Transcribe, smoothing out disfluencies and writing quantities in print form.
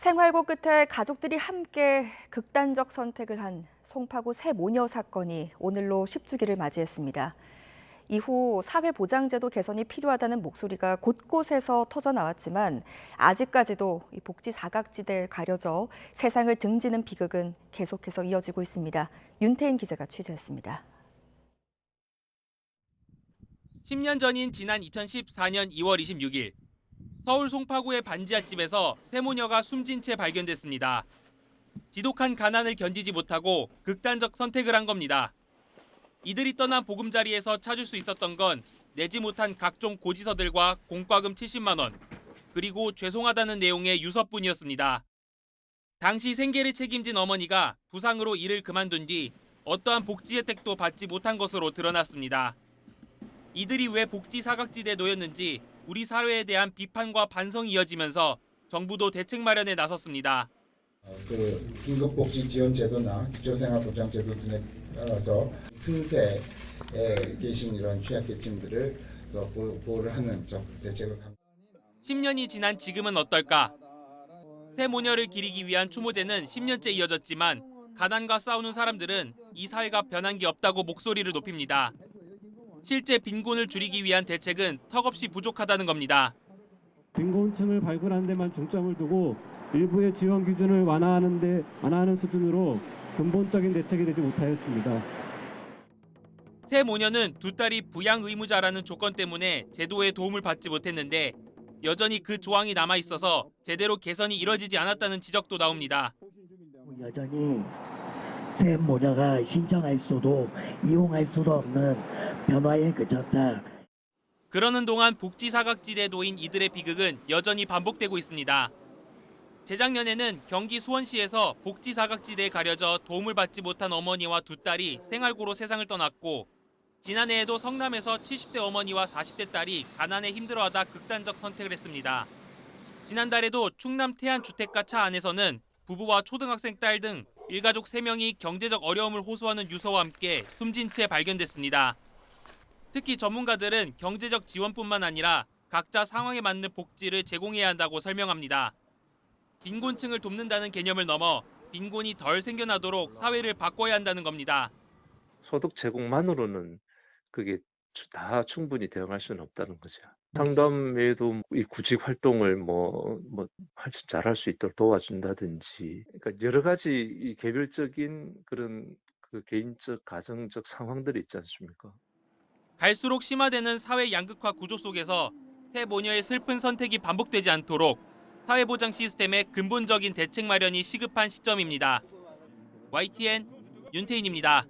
생활고 끝에 가족들이 함께 극단적 선택을 한 송파구 새 모녀 사건이 오늘로 10주기를 맞이했습니다. 이후 사회보장제도 개선이 필요하다는 목소리가 곳곳에서 터져나왔지만 아직까지도 이 복지 사각지대에 가려져 세상을 등지는 비극은 계속해서 이어지고 있습니다. 윤태인 기자가 취재했습니다. 10년 전인 지난 2014년 2월 26일 서울 송파구의 반지하집에서 세 모녀가 숨진 채 발견됐습니다. 지독한 가난을 견디지 못하고 극단적 선택을 한 겁니다. 이들이 떠난 보금자리에서 찾을 수 있었던 건 내지 못한 각종 고지서들과 공과금 70만 원, 그리고 죄송하다는 내용의 유서뿐이었습니다. 당시 생계를 책임진 어머니가 부상으로 일을 그만둔 뒤 어떠한 복지 혜택도 받지 못한 것으로 드러났습니다. 이들이 왜 복지 사각지대에 놓였는지 우리 사회에 대한 비판과 반성이 이어지면서 정부도 대책 마련에 나섰습니다. 긴급복지지원제도나 기초생활보장제도 등에 따라서 틈새에 계신 이런 취약계층들을 보호를 하는 대책을 강구합니다. 10년이 지난 지금은 어떨까? 새 모녀를 기리기 위한 추모제는 10년째 이어졌지만 가난과 싸우는 사람들은 이 사회가 변한 게 없다고 목소리를 높입니다. 실제 빈곤을 줄이기 위한 대책은 턱없이 부족하다는 겁니다. 빈곤층을 발굴하는 데만 중점을 두고 일부의 지원 기준을 완화하는 수준으로 근본적인 대책이 되지 못하였습니다. 새 모녀는 두 딸이 부양 의무자라는 조건 때문에 제도의 도움을 받지 못했는데 여전히 그 조항이 남아 있어서 제대로 개선이 이뤄지지 않았다는 지적도 나옵니다. 여전히 새 모녀가 신청할 수도 이용할 수도 없는 변화에 그쳤다. 그러는 동안 복지 사각지대에 놓인 이들의 비극은 여전히 반복되고 있습니다. 재작년에는 경기 수원시에서 복지 사각지대에 가려져 도움을 받지 못한 어머니와 두 딸이 생활고로 세상을 떠났고 지난해에도 성남에서 70대 어머니와 40대 딸이 가난에 힘들어하다 극단적 선택을 했습니다. 지난달에도 충남 태안 주택가 차 안에서는 부부와 초등학생 딸 등 일가족 3명이 경제적 어려움을 호소하는 유서와 함께 숨진 채 발견됐습니다. 특히 전문가들은 경제적 지원뿐만 아니라 각자 상황에 맞는 복지를 제공해야 한다고 설명합니다. 빈곤층을 돕는다는 개념을 넘어 빈곤이 덜 생겨나도록 사회를 바꿔야 한다는 겁니다. 소득 제공만으로는 그게 다 충분히 대응할 수는 없다는 거죠. 상담 외에도 이 구직 활동을 잘할 수 있도록 도와준다든지, 그러니까 여러 가지 이 개별적인 그런 그 개인적 가정적 상황들이 있지 않습니까? 갈수록 심화되는 사회 양극화 구조 속에서 새 모녀의 슬픈 선택이 반복되지 않도록 사회보장 시스템의 근본적인 대책 마련이 시급한 시점입니다. YTN 윤태인입니다.